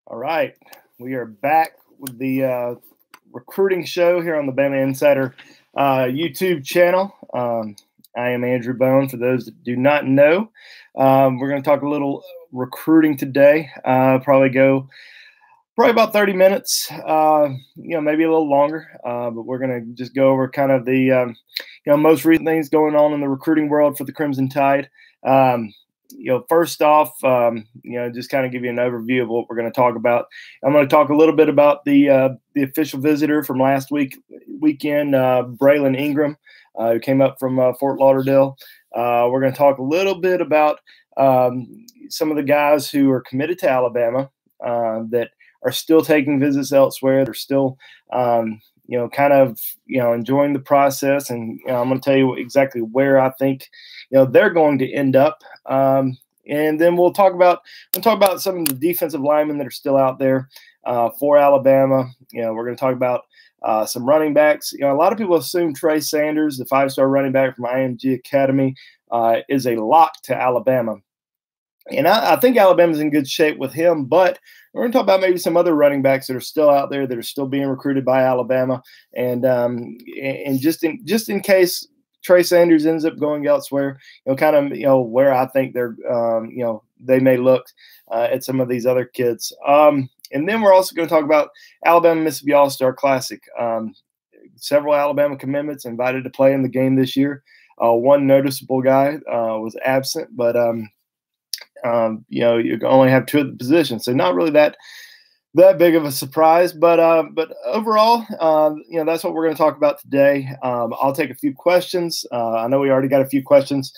All right, we are back with the recruiting show here on the Bama Insider YouTube channel. I am Andrew Bone. For those that do not know, we're going to talk a little recruiting today. Probably about 30 minutes, maybe a little longer. But we're going to just go over kind of the most recent things going on in the recruiting world for the Crimson Tide. First off, just kind of give you an overview of what we're going to talk about. I'm going to talk a little bit about the official visitor from last weekend, Braylon Ingram, who came up from Fort Lauderdale. We're going to talk a little bit about some of the guys who are committed to Alabama that are still taking visits elsewhere. They're still, enjoying the process. And I'm going to tell you exactly where I think, they're going to end up. And then we'll talk about some of the defensive linemen that are still out there for Alabama. We're going to talk about some running backs. A lot of people assume Trey Sanders, the 5-star running back from IMG Academy, is a lock to Alabama. And I think Alabama's in good shape with him, but we're going to talk about maybe some other running backs that are still out there that are still being recruited by Alabama. And just in case Trey Sanders ends up going elsewhere, where I think they're, they may look at some of these other kids. And then we're also going to talk about Alabama-Mississippi AllStar Classic. Several Alabama commitments invited to play in the game this year. One noticeable guy was absent, but you can only have two at the position, so not really that big of a surprise. But overall, that's what we're going to talk about today. I'll take a few questions. I know we already got a few questions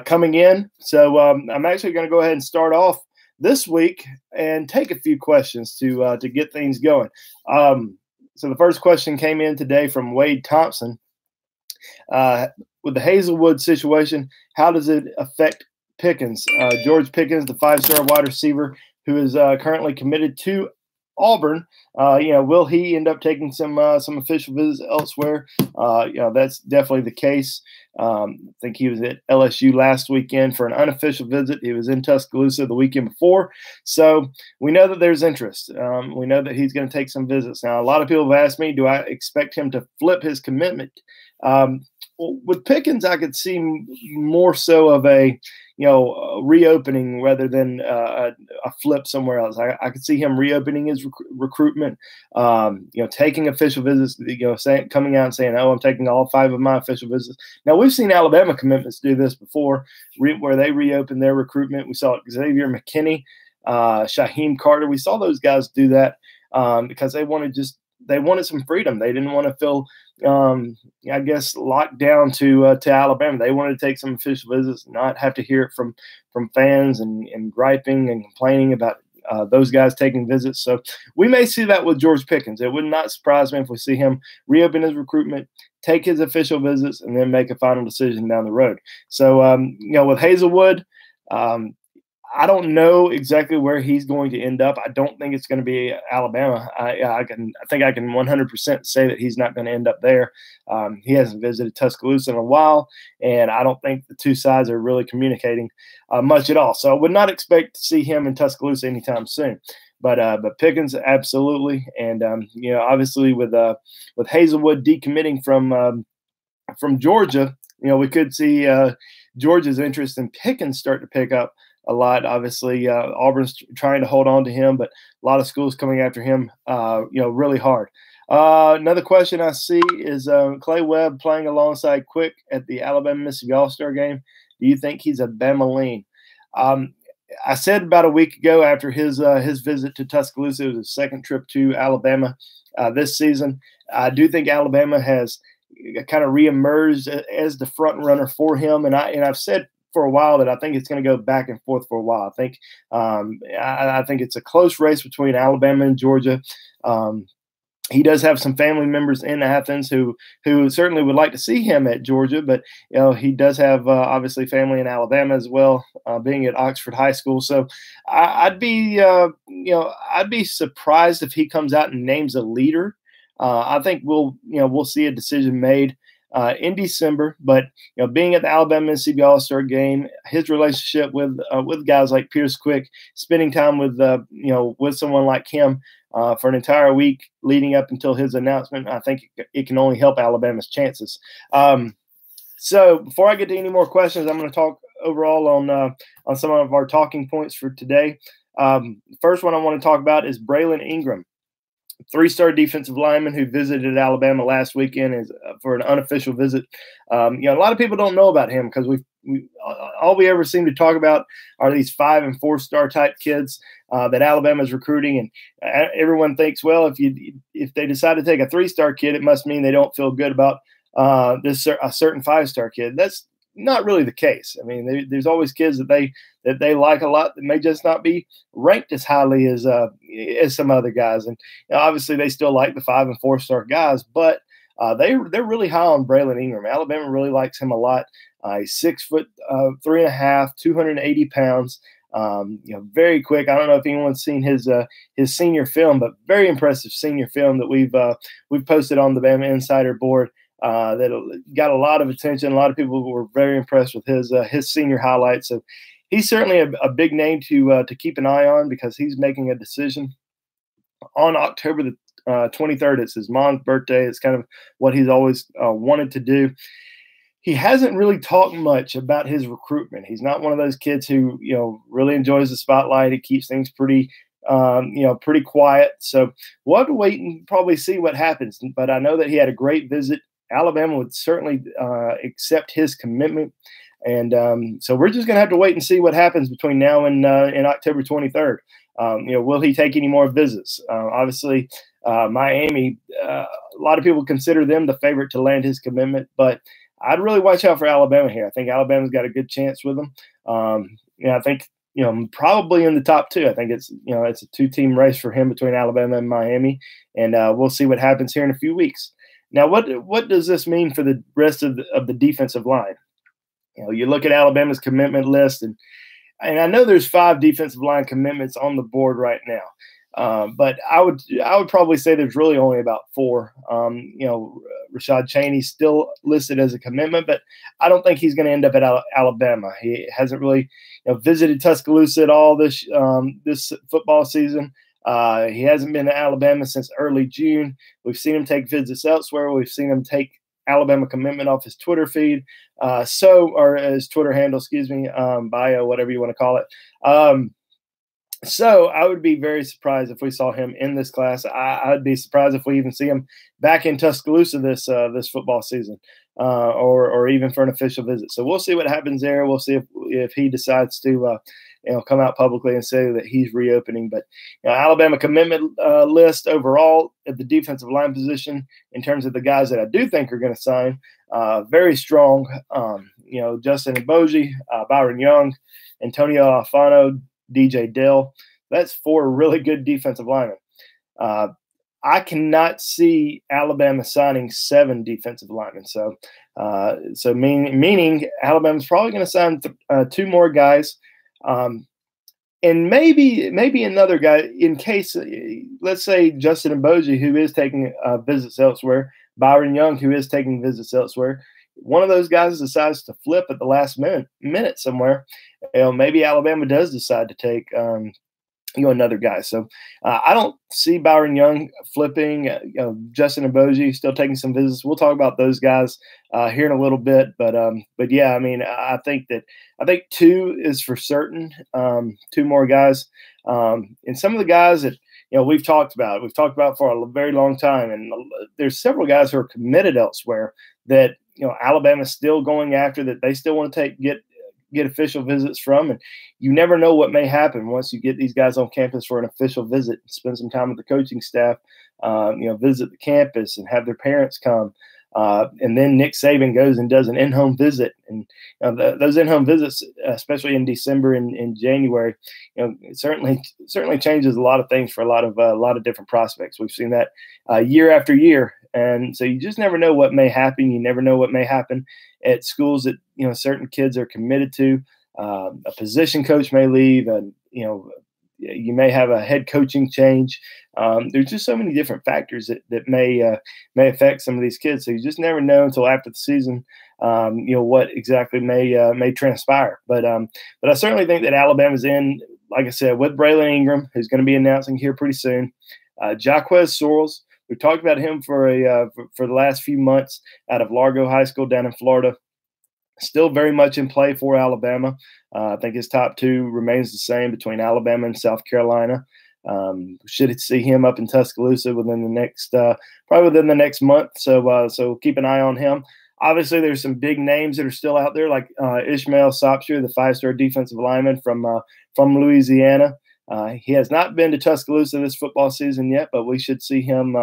coming in, so I'm actually going to go ahead and start off this week and take a few questions to get things going. So the first question came in today from Wade Thompson. With the Hazelwood situation, how does it affect Pickens? George Pickens, the 5-star wide receiver who is currently committed to Auburn, will he end up taking some official visits elsewhere? That's definitely the case. I think he was at LSU last weekend for an unofficial visit. He was in Tuscaloosa the weekend before. So we know that there's interest. We know that he's going to take some visits. Now, a lot of people have asked me, do I expect him to flip his commitment? With Pickens, I could see more so of a reopening rather than a flip somewhere else. I could see him reopening his recruitment, taking official visits, coming out and saying, "Oh, I'm taking all 5 of my official visits." Now, we've seen Alabama commitments do this before, where they reopen their recruitment. We saw Xavier McKinney, Shaheem Carter. We saw those guys do that because they wanted some freedom. They didn't want to feel, locked down to Alabama. They wanted to take some official visits, not have to hear it from fans and griping and complaining about those guys taking visits. So we may see that with George Pickens. It would not surprise me if we see him reopen his recruitment, take his official visits, and then make a final decision down the road. So, with Hazelwood, I don't know exactly where he's going to end up. I don't think it's going to be Alabama. I think I can 100% say that he's not going to end up there. He hasn't visited Tuscaloosa in a while, and I don't think the two sides are really communicating much at all. So I would not expect to see him in Tuscaloosa anytime soon. But Pickens, absolutely, and obviously with Hazelwood decommitting from Georgia, we could see Georgia's interest in Pickens start to pick up a lot. Obviously, Auburn's trying to hold on to him, but a lot of schools coming after him, really hard. Another question I see is Clay Webb playing alongside Quick at the Alabama-Mississippi All-Star game. Do you think he's a Bama lean? I said about a week ago after his visit to Tuscaloosa, it was his second trip to Alabama this season. I do think Alabama has kind of reemerged as the front runner for him, and I've said for a while that I think it's going to go back and forth for a while. I think it's a close race between Alabama and Georgia. He does have some family members in Athens who certainly would like to see him at Georgia, but he does have obviously family in Alabama as well, being at Oxford High School. So I'd be surprised if he comes out and names a leader. I think we'll see a decision made in December. But being at the Alabama-Mississippi All-Star game, his relationship with guys like Pierce Quick, spending time with with someone like him for an entire week leading up until his announcement, I think it can only help Alabama's chances. So before I get to any more questions, I'm going to talk overall on some of our talking points for today. First one I want to talk about is Braylon Ingram, three-star defensive lineman who visited Alabama last weekend for an unofficial visit. A lot of people don't know about him because all we ever seem to talk about are these 5- and 4-star type kids that Alabama is recruiting, and everyone thinks, well, if they decide to take a 3-star kid, it must mean they don't feel good about a certain 5-star kid. That's not really the case. I mean, there's always kids that they like a lot that may just not be ranked as highly as some other guys. And obviously, they still like the 5- and 4-star guys, but they're really high on Braylon Ingram. Alabama really likes him a lot. He's 6'3.5", 280 pounds. Very quick. I don't know if anyone's seen his senior film, but very impressive senior film that we've posted on the Bama Insider board. That got a lot of attention. A lot of people were very impressed with his senior highlights. So he's certainly a big name to keep an eye on because he's making a decision on October the 23rd. It's his mom's birthday. It's kind of what he's always wanted to do. He hasn't really talked much about his recruitment. He's not one of those kids who really enjoys the spotlight. He keeps things pretty quiet. So we'll have to wait and probably see what happens. But I know that he had a great visit. Alabama would certainly accept his commitment. And so we're just going to have to wait and see what happens between now and October 23rd. Will he take any more visits? Obviously, Miami, a lot of people consider them the favorite to land his commitment, but I'd really watch out for Alabama here. I think Alabama's got a good chance with him. I think, probably in the top 2. I think it's a 2-team race for him between Alabama and Miami, and we'll see what happens here in a few weeks. Now, what does this mean for the rest of the defensive line? You look at Alabama's commitment list, and I know there's 5 defensive line commitments on the board right now, but I would probably say there's really only about 4. Rashad Change still listed as a commitment, but I don't think he's going to end up at Alabama. He hasn't really visited Tuscaloosa at all this football season. He hasn't been to Alabama since early June. We've seen him take visits elsewhere. We've seen him take Alabama commitment off his Twitter feed, or his Twitter handle, bio, whatever you want to call it. So I would be very surprised if we saw him in this class. I'd be surprised if we even see him back in Tuscaloosa this football season, or even for an official visit. So we'll see what happens there. We'll see if he decides to come out publicly and say that he's reopening. But Alabama commitment list overall at the defensive line position in terms of the guys that I do think are going to sign, very strong. Justin Emoji, Byron Young, Antonio Alfano, DJ Dell. That's 4 really good defensive linemen. I cannot see Alabama signing 7 defensive linemen. So meaning Alabama's probably going to sign 2 more guys. And maybe another guy in case, let's say Justin Emoji, who is taking visits elsewhere, Byron Young, who is taking visits elsewhere. One of those guys decides to flip at the last minute somewhere. Maybe Alabama does decide to take another guy. So I don't see Byron Young flipping. Justin Emoji still taking some visits. We'll talk about those guys here in a little bit. But yeah, I mean, I think 2 is for certain. 2 more guys, and some of the guys that we've talked about for a very long time, and there's several guys who are committed elsewhere that Alabama's still going after, that they still want to get official visits from. And you never know what may happen once you get these guys on campus for an official visit, spend some time with the coaching staff, visit the campus and have their parents come. And then Nick Saban goes and does an in-home visit. And those in-home visits, especially in December and in January, it certainly changes a lot of things for a lot of different prospects. We've seen that year after year. And so you just never know what may happen. You never know what may happen at schools that, certain kids are committed to. A position coach may leave, and, You may have a head coaching change. There's just so many different factors that may affect some of these kids. So you just never know until after the season, what exactly may transpire. But I certainly think that Alabama's in, like I said, with Braylon Ingram, who's going to be announcing here pretty soon. Jaquez Sorrells, we've talked about him for the last few months out of Largo High School down in Florida. Still very much in play for Alabama. I think his top two remains the same between Alabama and South Carolina. Should see him up in Tuscaloosa within the next, probably within the next month. So keep an eye on him. Obviously, there's some big names that are still out there, like Ishmael Sopsher, the 5-star defensive lineman from Louisiana. He has not been to Tuscaloosa this football season yet, but we should see him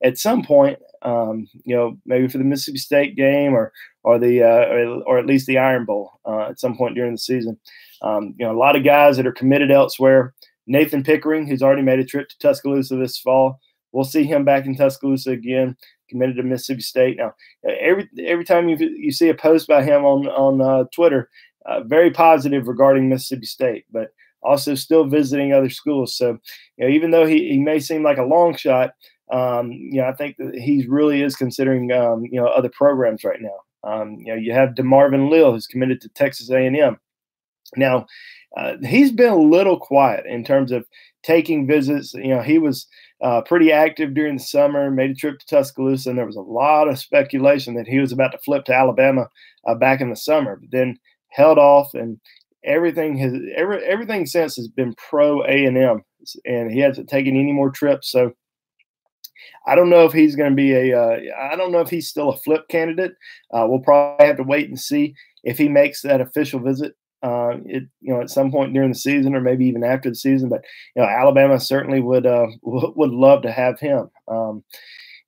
at some point. Maybe for the Mississippi State game or at least the Iron Bowl at some point during the season. A lot of guys that are committed elsewhere. Nathan Pickering, who's already made a trip to Tuscaloosa this fall. We'll see him back in Tuscaloosa again, committed to Mississippi State. Now, every time you see a post by him on Twitter, very positive regarding Mississippi State, but also still visiting other schools. So, even though he may seem like a long shot, I think that he really is considering, other programs right now. You have DeMarvin Leal, who's committed to Texas A&M. Now, he's been a little quiet in terms of taking visits. He was pretty active during the summer, made a trip to Tuscaloosa, and there was a lot of speculation that he was about to flip to Alabama back in the summer, but then held off, and everything since has been pro A&M, and he hasn't taken any more trips. So I don't know if he's going to be I don't know if he's still a flip candidate. We'll probably have to wait and see if he makes that official visit at some point during the season or maybe even after the season. But Alabama certainly would love to have him.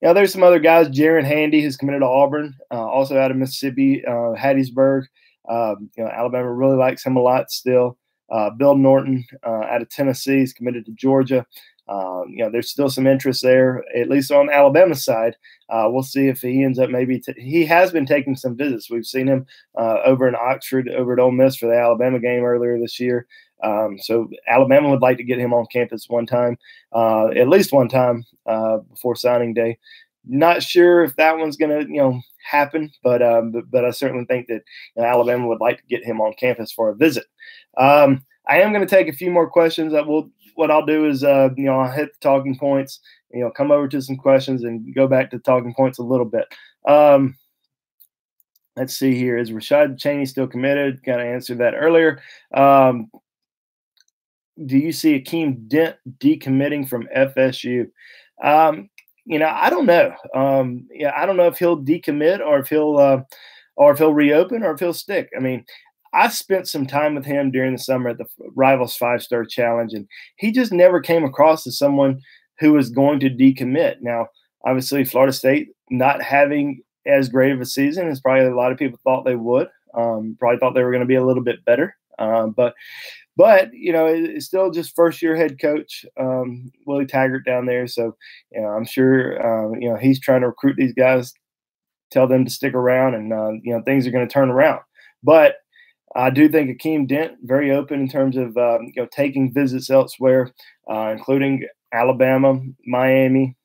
There's some other guys. Jaron Handy, who's committed to Auburn, also out of Mississippi, Hattiesburg. Alabama really likes him a lot still. Bill Norton out of Tennessee is committed to Georgia. There's still some interest there, at least on Alabama's side. We'll see if he ends up he has been taking some visits. We've seen him over in Oxford, over at Ole Miss for the Alabama game earlier this year. So Alabama would like to get him on campus at least one time before signing day. Not sure if that one's going to, happen, but I certainly think that Alabama would like to get him on campus for a visit. I am going to take a few more questions. What I'll do is, I'll hit the talking points, come over to some questions and go back to talking points a little bit. Let's see here. Is Rashad Change still committed? Kind of answered that earlier. Do you see Akeem Dent decommitting from FSU? I don't know. I don't know if he'll decommit or if he'll reopen or if he'll stick. I mean, I spent some time with him during the summer at the Rivals 5-Star Challenge, and he just never came across as someone who was going to decommit. Now, obviously, Florida State not having as great of a season as probably a lot of people thought they would. Probably thought they were going to be a little bit better. But it's still just first-year head coach, Willie Taggart down there. So, I'm sure, he's trying to recruit these guys, tell them to stick around, and, things are going to turn around. But I do think Akeem Dent very open in terms of taking visits elsewhere, including Alabama, Miami,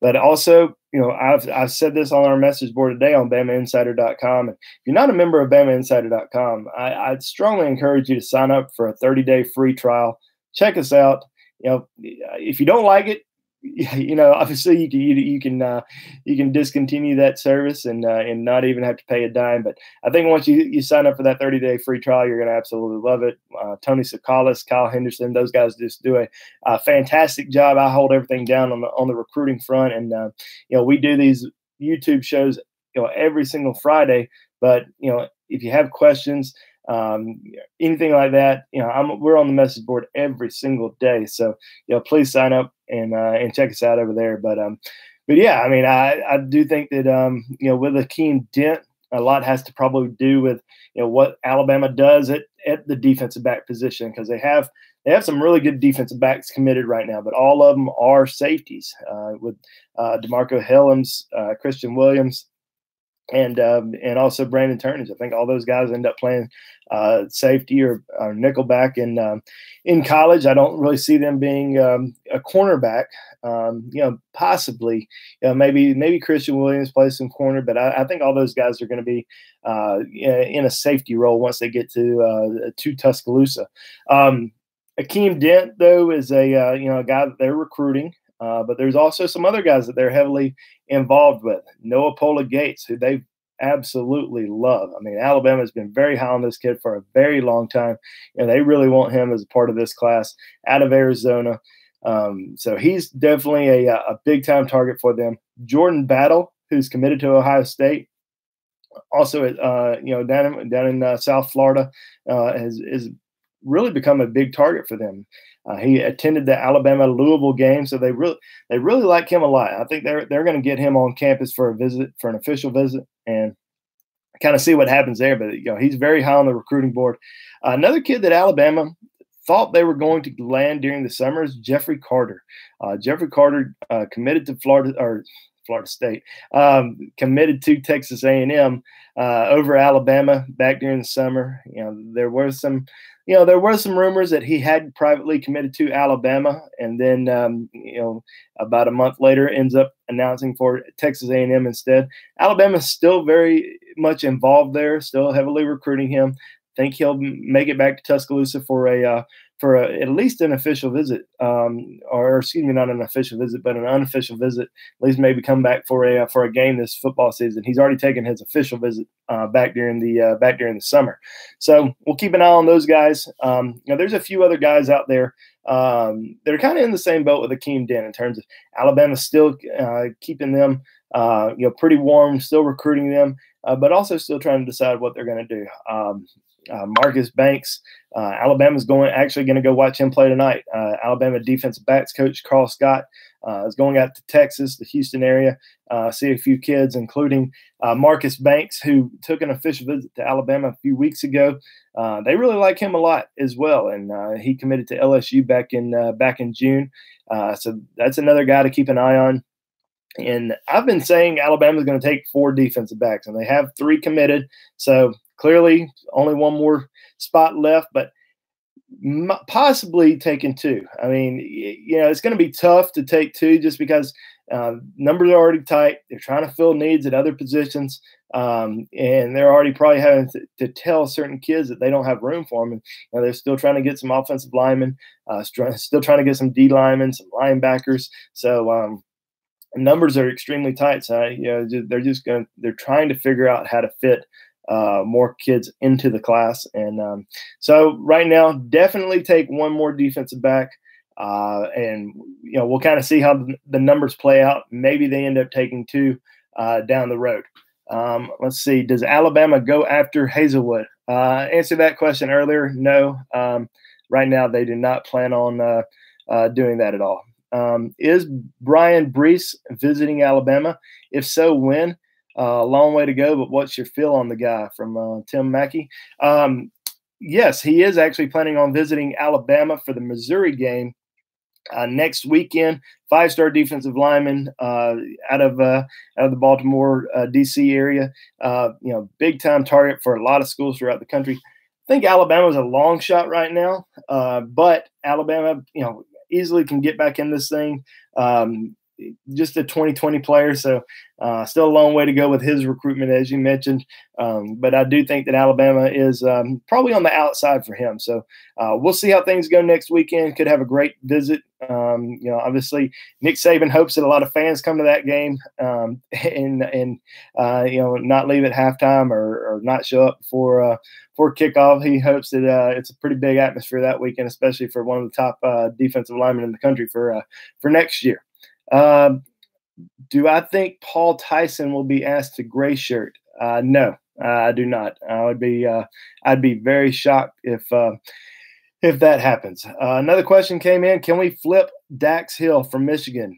but also I've said this on our message board today on BamaInsider.com. And if you're not a member of BamaInsider.com, I'd strongly encourage you to sign up for a 30-day free trial. Check us out. If you don't like it, obviously you can discontinue that service and not even have to pay a dime. But I think once you sign up for that 30-day free trial, you're going to absolutely love it. Tony Sakalis, Kyle Henderson, those guys just do a fantastic job. I hold everything down on the recruiting front, and we do these YouTube shows every single Friday. But if you have questions, anything like that, we're on the message board every single day. So please sign up and check us out over there. But yeah, I mean, I do think that with Akeem Dent, a lot has to probably do with what Alabama does at the defensive back position, because they have some really good defensive backs committed right now, but all of them are safeties with DeMarco Helms, Christian Williams, and also Brandon Turnage. I think all those guys end up playing safety or nickelback in college. I don't really see them being a cornerback. Possibly, maybe Christian Williams plays some corner, but I think all those guys are going to be in a safety role once they get to Tuscaloosa. Akeem Dent, though, is a guy that they're recruiting. But there's also some other guys that they're heavily involved with. Noah Pola Gates, who they absolutely love. I mean, Alabama has been very high on this kid for a very long time, and they really want him as a part of this class out of Arizona. So he's definitely a big-time target for them. Jordan Battle, who's committed to Ohio State, also down in South Florida, is really become a big target for them. He attended the Alabama-Louisville game, so they really like him a lot. I think they're going to get him on campus for an official visit, and kind of see what happens there. But he's very high on the recruiting board. Another kid that Alabama thought they were going to land during the summer is Jeffrey Carter. Jeffrey Carter committed to Florida State, committed to Texas A&M over Alabama back during the summer. There were some rumors that he had privately committed to Alabama, and then about a month later ends up announcing for Texas A&M instead. Alabama's still very much involved there, still heavily recruiting him. I think he'll make it back to Tuscaloosa for at least an official visit, or excuse me, not an official visit, but an unofficial visit. At least maybe come back for a game this football season. He's already taken his official visit back during the summer. So we'll keep an eye on those guys. There's a few other guys out there that are kind of in the same boat with Akeem Dent in terms of Alabama still keeping them pretty warm, still recruiting them, but also still trying to decide what they're going to do. Marcus Banks, Alabama's actually going to go watch him play tonight. Alabama defensive backs coach Carl Scott is going out to Texas, the Houston area, see a few kids, including Marcus Banks, who took an official visit to Alabama a few weeks ago. They really like him a lot as well, and he committed to LSU back in June. So that's another guy to keep an eye on. And I've been saying Alabama's going to take 4 defensive backs, and they have 3 committed. So clearly only one more spot left, but possibly taking 2. I mean, it's going to be tough to take 2 just because numbers are already tight. They're trying to fill needs at other positions, and they're already probably having to tell certain kids that they don't have room for them. And they're still trying to get some offensive linemen, still trying to get some D linemen, some linebackers. So numbers are extremely tight. So they're trying to figure out how to fit more kids into the class. And so right now, definitely take 1 more defensive back. And we'll kind of see how the numbers play out. Maybe they end up taking 2 down the road. Let's see. Does Alabama go after Hazelwood? Answered that question earlier. No. Right now, they do not plan on doing that at all. Is Brian Brees visiting Alabama? If so, when? A long way to go, but what's your feel on the guy? From Tim Mackey. Yes, he is actually planning on visiting Alabama for the Missouri game next weekend. 5-star defensive lineman out of the Baltimore, D.C. area. Big time target for a lot of schools throughout the country. I think Alabama's a long shot right now, but Alabama, easily can get back in this thing. Just a 2020 player, so still a long way to go with his recruitment, as you mentioned. But I do think that Alabama is probably on the outside for him. So we'll see how things go next weekend. Could have a great visit. Obviously, Nick Saban hopes that a lot of fans come to that game and not leave at halftime or not show up for kickoff. He hopes that it's a pretty big atmosphere that weekend, especially for one of the top defensive linemen in the country for next year. Do I think Paul Tyson will be asked to gray shirt? No, I do not. I'd be very shocked if that happens. Another question came in: can we flip Dax Hill from Michigan?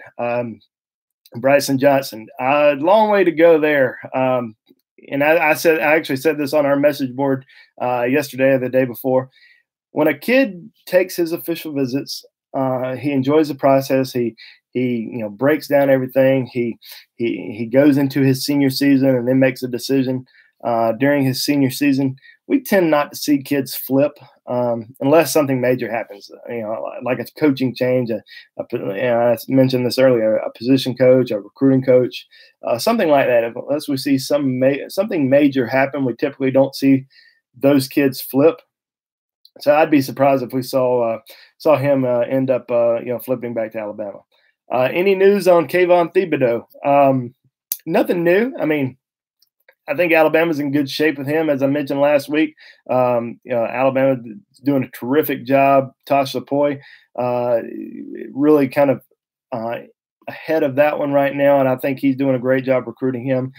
Bryson Johnson. Long way to go there. And I actually said this on our message board yesterday or the day before. When a kid takes his official visits, he enjoys the process. He breaks down everything. He goes into his senior season and then makes a decision during his senior season. We tend not to see kids flip unless something major happens, like a coaching change. I mentioned this earlier, a position coach, a recruiting coach, something like that. Unless we see something major happen, we typically don't see those kids flip. So I'd be surprised if we saw him end up flipping back to Alabama. Any news on Kavon Thibodeaux? Nothing new. I mean, I think Alabama's in good shape with him, as I mentioned last week. Alabama's doing a terrific job. Tosh Lapoy really kind of ahead of that one right now, and I think he's doing a great job recruiting him.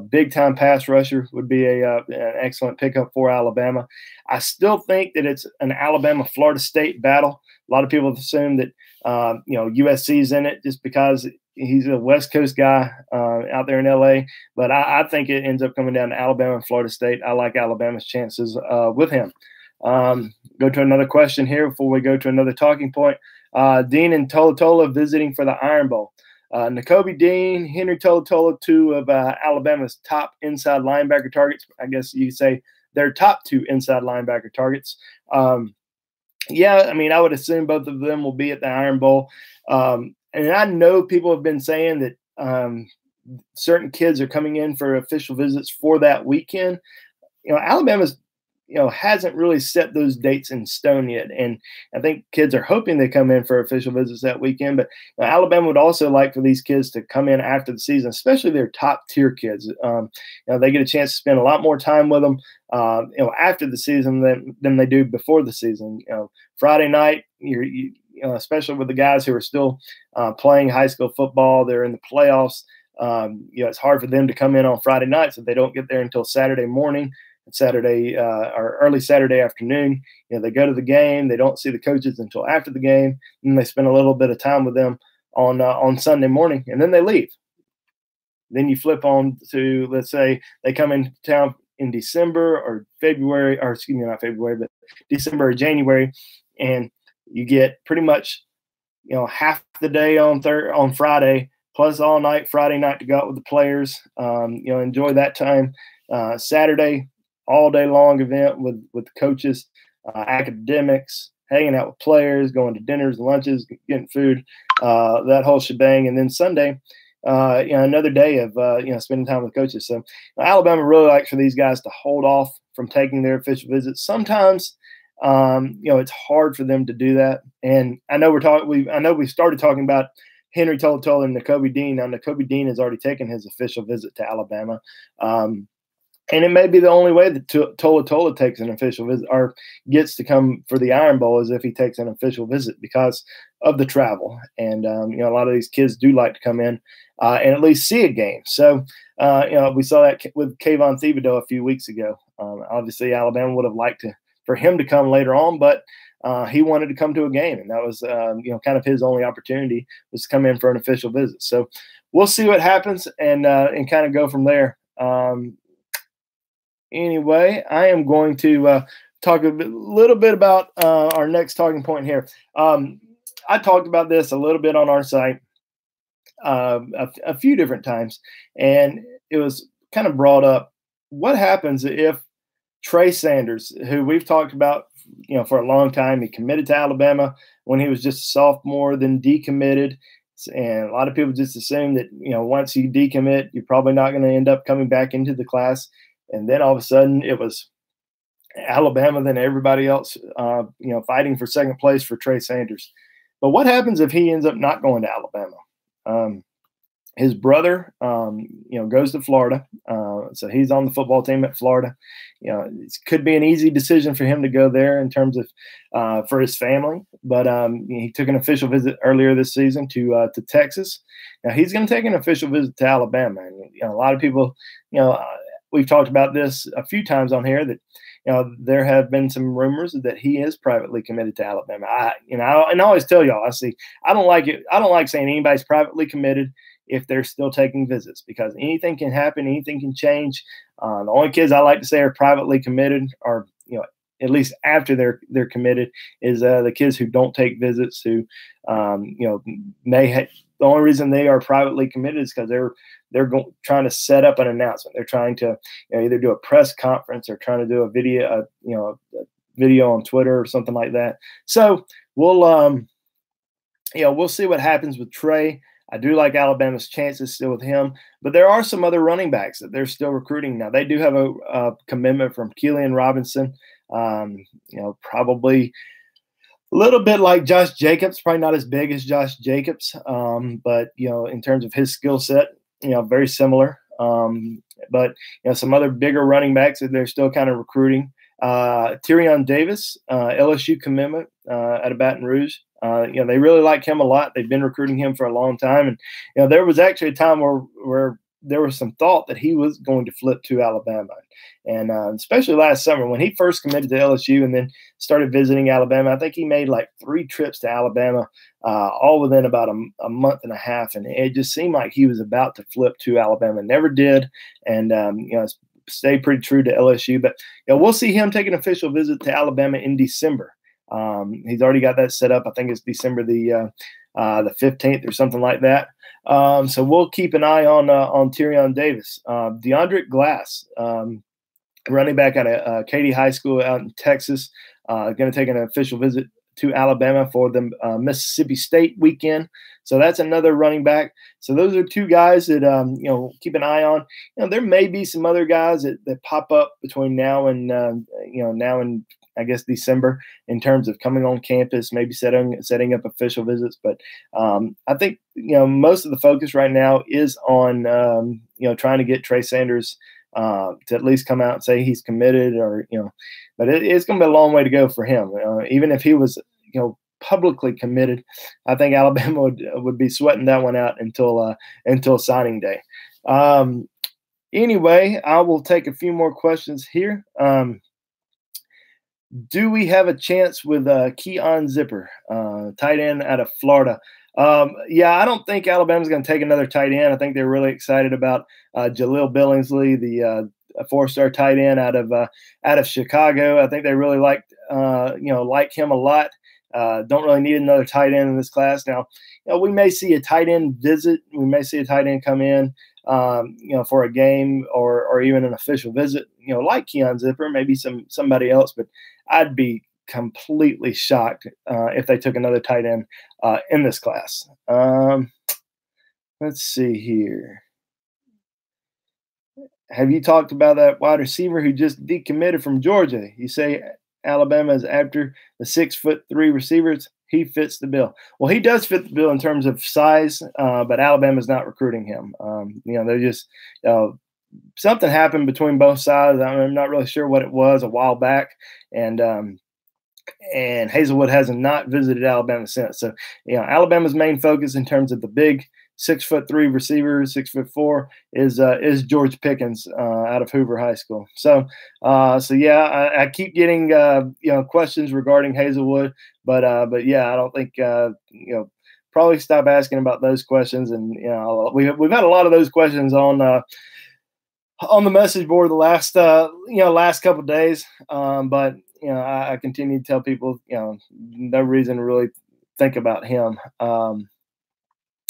Big time pass rusher would be an excellent pickup for Alabama. I still think that it's an Alabama-Florida State battle. A lot of people assume that USC's in it just because he's a West Coast guy out there in LA, but I think it ends up coming down to Alabama and Florida State. I like Alabama's chances with him. Go to another question here before we go to another talking point. Dean and Tolatola visiting for the Iron Bowl. Nakobe Dean, Henry Tolatola, two of Alabama's top inside linebacker targets. I guess you could say their top two inside linebacker targets. Yeah, I mean, I would assume both of them will be at the Iron Bowl. And I know people have been saying that certain kids are coming in for official visits for that weekend. Alabama's hasn't really set those dates in stone yet. And I think kids are hoping they come in for official visits that weekend. But Alabama would also like for these kids to come in after the season, especially their top tier kids. They get a chance to spend a lot more time with them, after the season than they do before the season. Friday night, especially with the guys who are still playing high school football, they're in the playoffs. It's hard for them to come in on Friday nights if they don't get there until Saturday morning. Saturday or early Saturday afternoon. They go to the game. They don't see the coaches until after the game, and they spend a little bit of time with them on Sunday morning, and then they leave. Then you flip on to, let's say they come into town in December or February, or excuse me, not February, but December or January, and you get pretty much half the day on Friday plus all night Friday night to go out with the players. Enjoy that time. Saturday, all day long event with coaches, academics, hanging out with players, going to dinners, lunches, getting food, that whole shebang. And then Sunday, another day of, spending time with coaches. So Alabama really likes for these guys to hold off from taking their official visits. Sometimes, it's hard for them to do that. And I know we started talking about Henry Tolatola and Nakobe Dean. Now, Nakobe Dean has already taken his official visit to Alabama. And it may be the only way that Tolatola takes an official visit or gets to come for the Iron Bowl is if he takes an official visit because of the travel. And, a lot of these kids do like to come in and at least see a game. So, we saw that with Kavon Thibodeaux a few weeks ago. Obviously, Alabama would have liked for him to come later on, but he wanted to come to a game. And that was, kind of his only opportunity was to come in for an official visit. So we'll see what happens and kind of go from there. Anyway, I am going to talk a little bit about our next talking point here. I talked about this a little bit on our site a few different times, and it was kind of brought up. What happens if Trey Sanders, who we've talked about, for a long time, he committed to Alabama when he was just a sophomore, then decommitted. And a lot of people just assume that, once you decommit, you're probably not going to end up coming back into the class. And then all of a sudden it was Alabama, then everybody else, fighting for second place for Trey Sanders. But what happens if he ends up not going to Alabama? His brother, goes to Florida. So he's on the football team at Florida. It could be an easy decision for him to go there in terms of for his family. But he took an official visit earlier this season to Texas. Now he's going to take an official visit to Alabama. And a lot of people, we've talked about this a few times on here that, there have been some rumors that he is privately committed to Alabama. And I always tell y'all, I don't like it. I don't like saying anybody's privately committed if they're still taking visits because anything can happen. Anything can change. The only kids I like to say are privately committed or, at least after they're committed is the kids who don't take visits, who, may the only reason they are privately committed is because they're trying to set up an announcement. They're trying to either do a press conference or trying to do a video on Twitter or something like that. So we'll see what happens with Trey. I do like Alabama's chances still with him, but there are some other running backs that they're still recruiting now. They do have a commitment from Keelan Robinson, probably a little bit like Josh Jacobs, probably not as big as Josh Jacobs, but in terms of his skill set, very similar. But some other bigger running backs that they're still kind of recruiting. Tyrion Davis, LSU commitment out of Baton Rouge. They really like him a lot. They've been recruiting him for a long time, and there was actually a time where there was some thought that he was going to flip to Alabama, and especially last summer when he first committed to LSU and then started visiting Alabama. I think he made like 3 trips to Alabama, all within about a month and a half, and it just seemed like he was about to flip to Alabama. Never did, and stayed pretty true to LSU. But we'll see him take an official visit to Alabama in December. He's already got that set up. I think it's December the 15th or something like that. So we'll keep an eye on Tyrion Davis. DeAndre Glass, running back out of Katy High School out in Texas, going to take an official visit to Alabama for the Mississippi State weekend. So that's another running back. So those are 2 guys that keep an eye on. There may be some other guys that pop up between now and I guess December in terms of coming on campus, maybe setting up official visits. But I think most of the focus right now is on trying to get Trey Sanders to at least come out and say he's committed, or but it's going to be a long way to go for him. Even if he was publicly committed, I think Alabama would be sweating that one out until signing day. Anyway, I will take a few more questions here. Do we have a chance with Keyon Zipper, tight end out of Florida? I don't think Alabama's going to take another tight end. I think they're really excited about Jaleel Billingsley, the 4-star tight end out of Chicago. I think they really like him a lot. Don't really need another tight end in this class. Now, we may see a tight end visit. We may see a tight end come in, for a game or even an official visit, like Keyon Zipper, maybe somebody else. But I'd be completely shocked if they took another tight end in this class. Let's see here. Have you talked about that wide receiver who just decommitted from Georgia? You say Alabama is after the 6'3" receivers. He fits the bill. Well, he does fit the bill in terms of size, but Alabama's not recruiting him. They're just something happened between both sides. I'm not really sure what it was a while back, and Hazelwood has not visited Alabama since. So, Alabama's main focus in terms of the big 6'3" receiver, 6'4" is George Pickens out of Hoover High School. So I keep getting questions regarding Hazelwood, but yeah, I don't think probably stop asking about those questions. And we've had a lot of those questions on the message board the last couple of days, but I continue to tell people no reason to really think about him.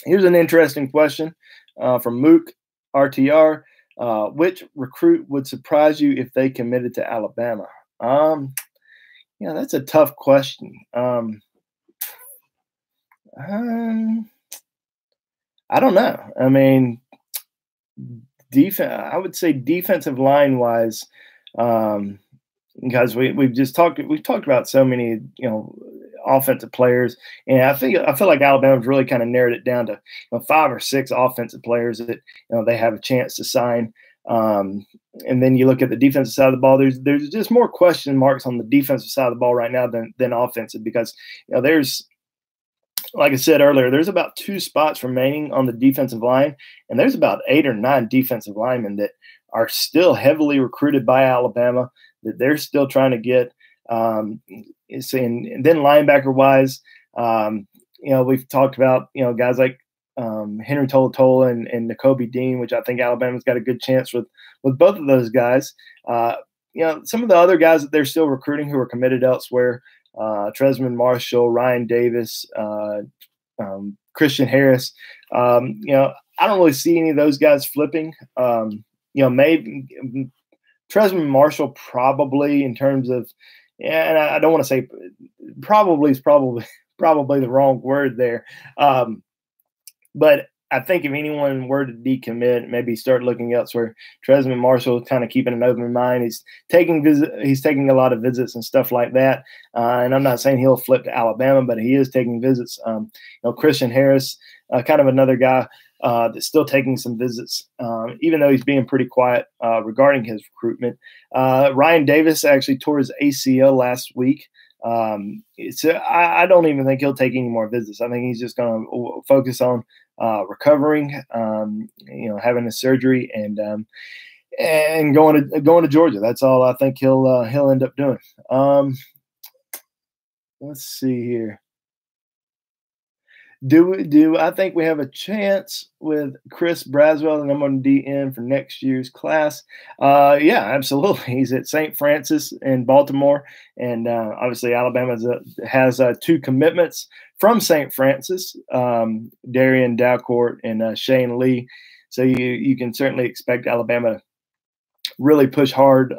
Here's an interesting question from Mook RTR. Which recruit would surprise you if they committed to Alabama? That's a tough question. I don't know. I mean, I would say defensive line wise, because we've talked about so many offensive players, and I feel like Alabama's really kind of narrowed it down to 5 or 6 offensive players that they have a chance to sign. And then you look at the defensive side of the ball. There's just more question marks on the defensive side of the ball right now than offensive, because there's, like I said earlier, there's about 2 spots remaining on the defensive line, and there's about 8 or 9 defensive linemen that are still heavily recruited by Alabama that they're still trying to get. And then linebacker wise, we've talked about guys like Henry Tolatola and Nakobe Dean, which I think Alabama's got a good chance with both of those guys. Some of the other guys that they're still recruiting who are committed elsewhere, Tresman Marshall, Ryan Davis, Christian Harris. I don't really see any of those guys flipping. Maybe Tresman Marshall probably in terms of, and I don't want to say probably is probably the wrong word there. But I think if anyone were to decommit, maybe start looking elsewhere. Tresman Marshall kind of keeping an open mind. He's taking a lot of visits and stuff like that. And I'm not saying he'll flip to Alabama, but he is taking visits. Christian Harris, kind of another guy that's still taking some visits, even though he's being pretty quiet regarding his recruitment. Ryan Davis actually tore his ACL last week. I don't even think he'll take any more visits. I think he's just going to focus on recovering, having a surgery and going to Georgia. That's all I think he'll end up doing. Let's see here. Do I think we have a chance with Chris Brazell and I'm on DN for next year's class? Yeah, absolutely. He's at St. Francis in Baltimore, and obviously Alabama has 2 commitments from St. Francis, Darian Dalcourt and Shane Lee. So you can certainly expect Alabama to really push hard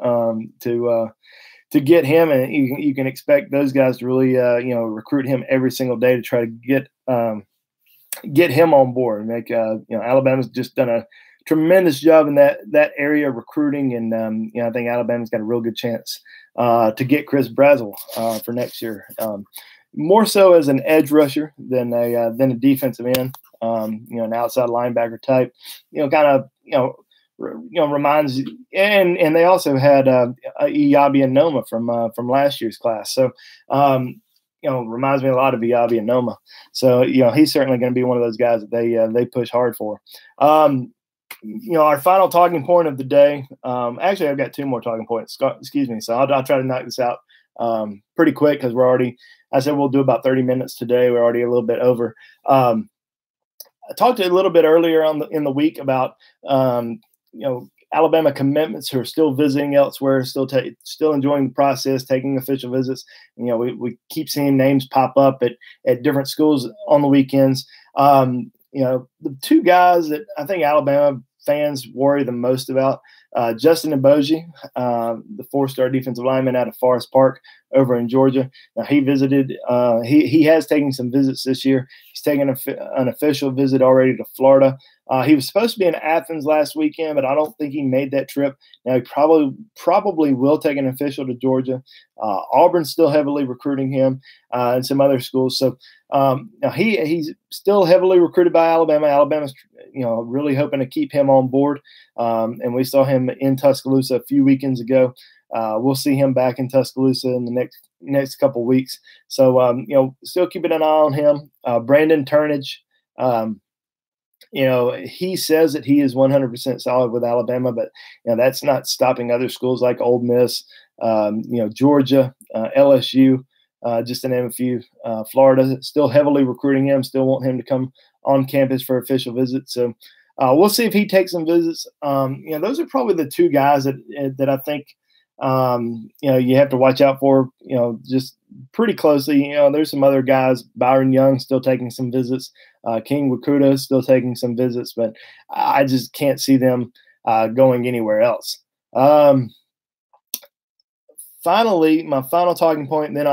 to get him, and you can expect those guys to really recruit him every single day to try to get him on board. Make Alabama's just done a tremendous job in that area of recruiting, and I think Alabama's got a real good chance to get Chris Brazell for next year. More so as an edge rusher than a defensive end, an outside linebacker type. Reminds, and they also had Iyabi and Noma from last year's class. So, reminds me a lot of Iyabi and Noma. So, he's certainly going to be one of those guys that they push hard for. Our final talking point of the day. Actually, I've got 2 more talking points. Excuse me. So I'll try to knock this out pretty quick because I said we'll do about 30 minutes today. We're already a little bit over. I talked a little bit earlier in the week about Alabama commitments who are still visiting elsewhere, still enjoying the process, taking official visits. We keep seeing names pop up at different schools on the weekends. The 2 guys that I think Alabama fans worry the most about, Justin Emoji, the 4-star defensive lineman out of Forest Park over in Georgia. Now, he visited. He has taken some visits this year. He's taken an official visit already to Florida. He was supposed to be in Athens last weekend, but I don't think he made that trip. Now, he probably will take an official to Georgia. Auburn's still heavily recruiting him, and some other schools. So he's still heavily recruited by Alabama. Alabama's really hoping to keep him on board. And we saw him in Tuscaloosa a few weekends ago. We'll see him back in Tuscaloosa in the next couple weeks. So still keeping an eye on him. Brandon Turnage. He says that he is 100% solid with Alabama, but that's not stopping other schools like Ole Miss, Georgia, LSU, just to name a few. Florida still heavily recruiting him, still want him to come on campus for official visits. So we'll see if he takes some visits. Those are probably the 2 guys that I think you have to watch out for. Just pretty closely. There's some other guys. Byron Young still taking some visits. King Wakuda still taking some visits, but I just can't see them going anywhere else. Finally, my final talking point, and then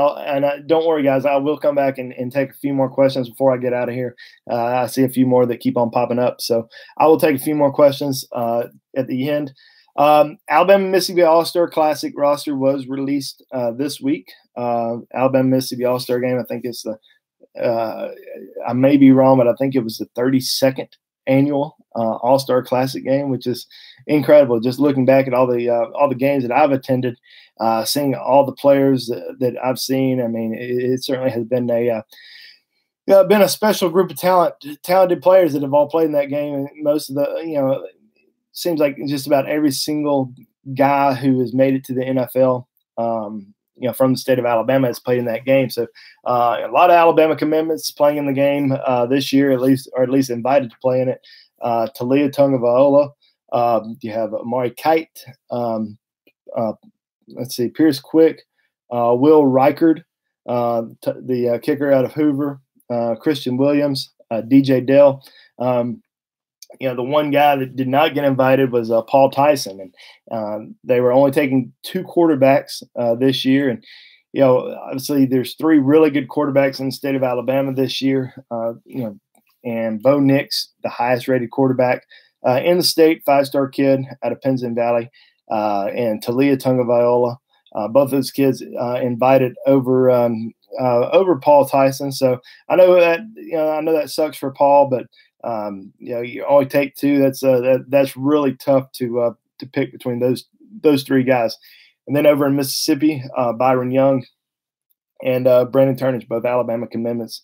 don't worry, guys, I will come back and take a few more questions before I get out of here. I see a few more that keep on popping up, so I will take a few more questions at the end. Alabama-Mississippi AllStar Classic roster was released this week. Alabama-Mississippi AllStar game, I think it's I may be wrong, but I think it was the 32nd annual AllStar Classic game, which is incredible. Just looking back at all the games that I've attended, seeing all the players that I've seen, I mean, it certainly has been been a special group of talented players that have all played in that game. And most of the, seems like just about every single guy who has made it to the NFL, from the state of Alabama has played in that game. So a lot of Alabama commitments playing in the game this year, at least invited to play in it. Talia Tungavailoa, you have Amari Kite, Pierce Quick, Will Reichard, the kicker out of Hoover, Christian Williams, DJ Dell. The one guy that did not get invited was Paul Tyson, and they were only taking 2 quarterbacks this year. And obviously there's 3 really good quarterbacks in the state of Alabama this year. And Bo Nix, the highest rated quarterback in the state, 5-star kid out of Penzance Valley, and Talia Tungaviola. Both those kids invited over Paul Tyson. So I know that sucks for Paul, but you only take 2. That's really tough to pick between those 3 guys. And then over in Mississippi, Byron Young and Brandon Turnage, both Alabama commitments,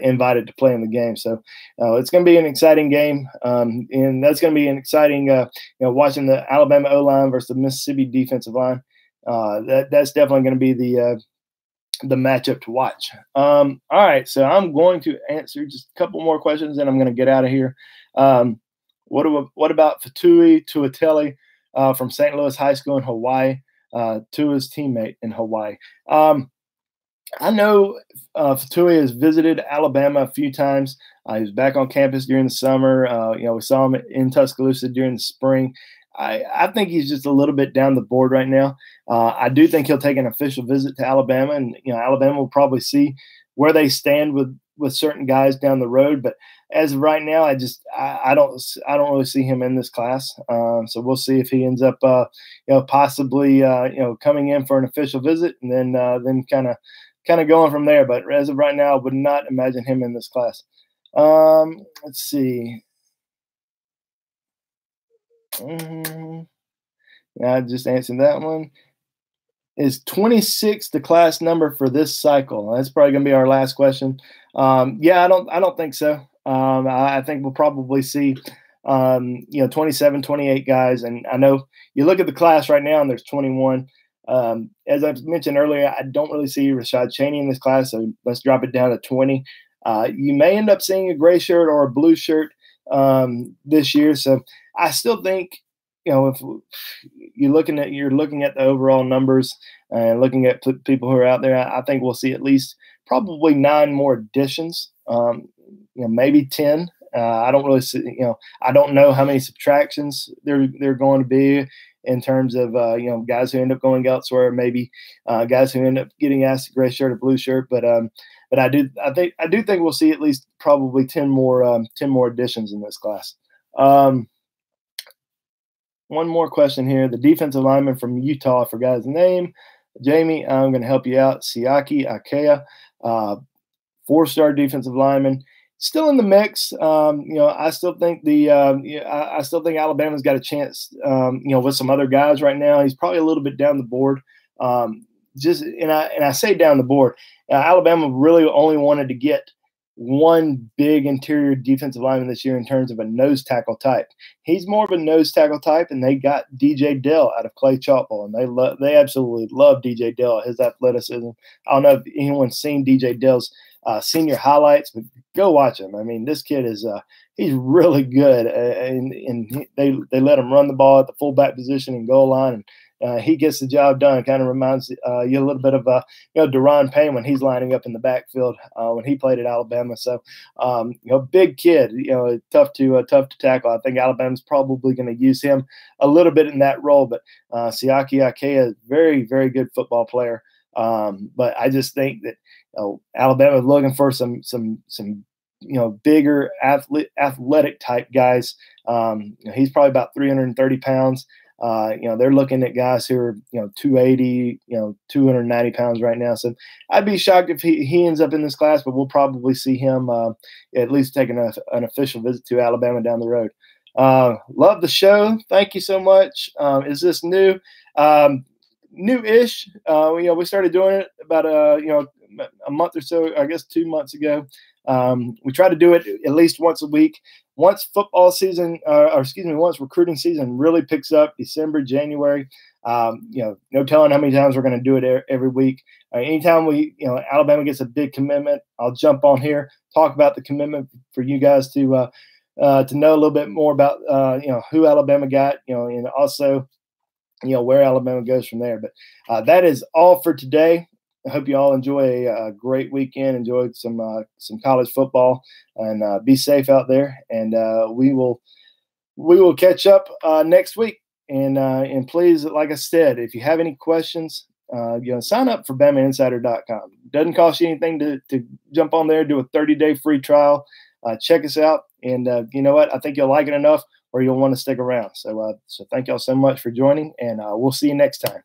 invited to play in the game. So it's going to be an exciting game, and that's going to be an exciting, watching the Alabama O-line versus the Mississippi defensive line. That's definitely going to be the matchup to watch. All right, so I'm going to answer just a couple more questions, and I'm going to get out of here. What about Fatui Tuatele from St. Louis High School in Hawaii, Tua's teammate in Hawaii? I know Fatui has visited Alabama a few times. He was back on campus during the summer. We saw him in Tuscaloosa during the spring. I think he's just a little bit down the board right now. I do think he'll take an official visit to Alabama, and Alabama will probably see where they stand with certain guys down the road. But as of right now, I don't really see him in this class. So we'll see if he ends up possibly coming in for an official visit, and then kind of going from there. But as of right now, I would not imagine him in this class. Let's see. I just answered that one. Is 26 the class number for this cycle? That's probably going to be our last question. I don't think so. I think we'll probably see 27, 28 guys. And I know you look at the class right now and there's 21. As I mentioned earlier, I don't really see Rashad Change in this class, so let's drop it down to 20. You may end up seeing a gray shirt or a blue shirt this year. So I still think, if you're looking at the overall numbers and looking at people who are out there, I think we'll see at least probably 9 more additions, maybe 10. I don't really see, I don't know how many subtractions they're going to be in terms of, guys who end up going elsewhere, maybe guys who end up getting asked a gray shirt or blue shirt. But I do think we'll see at least probably 10 more additions in this class. One more question here. The defensive lineman from Utah, I forgot his name. Jamie, I'm going to help you out. Siaki Akea, 4-star defensive lineman, still in the mix. I still think I still think Alabama's got a chance. With some other guys right now. He's probably a little bit down the board. I say down the board. Alabama really only wanted to get one big interior defensive lineman this year in terms of a nose tackle type. He's more of a nose tackle type, and they got DJ Dell out of Clay Chalkball, and they absolutely love DJ Dell, his athleticism. I don't know if anyone's seen DJ Dell's senior highlights, but go watch him. I mean, this kid is he's really good, and they let him run the ball at the fullback position and goal line, and he gets the job done. It kind of reminds you a little bit of Deron Payne when he's lining up in the backfield when he played at Alabama. So big kid, tough to tackle. I think Alabama's probably going to use him a little bit in that role. But Siaki Akea is a very, very good football player. But I just think that Alabama is looking for some bigger athletic type guys. He's probably about 330 pounds. They're looking at guys who are, 280, 290 pounds right now. So I'd be shocked if he ends up in this class, but we'll probably see him at least taking an official visit to Alabama down the road. Love the show. Thank you so much. Is this new? New-ish. We started doing it about a month or so, I guess 2 months ago. We try to do it at least once a week. Once football season, once recruiting season really picks up, December, January, no telling how many times we're going to do it every week. Anytime Alabama gets a big commitment, I'll jump on here, talk about the commitment for you guys to know a little bit more about, who Alabama got, and also, where Alabama goes from there. But that is all for today. I hope you all enjoy a great weekend. Enjoy some college football, and be safe out there. And we will catch up next week. And please, like I said, if you have any questions, sign up for BamaInsider.com. Doesn't cost you anything to jump on there, do a 30-day free trial. Check us out, and you know what? I think you'll like it enough, or you'll want to stick around. So thank y'all so much for joining, and we'll see you next time.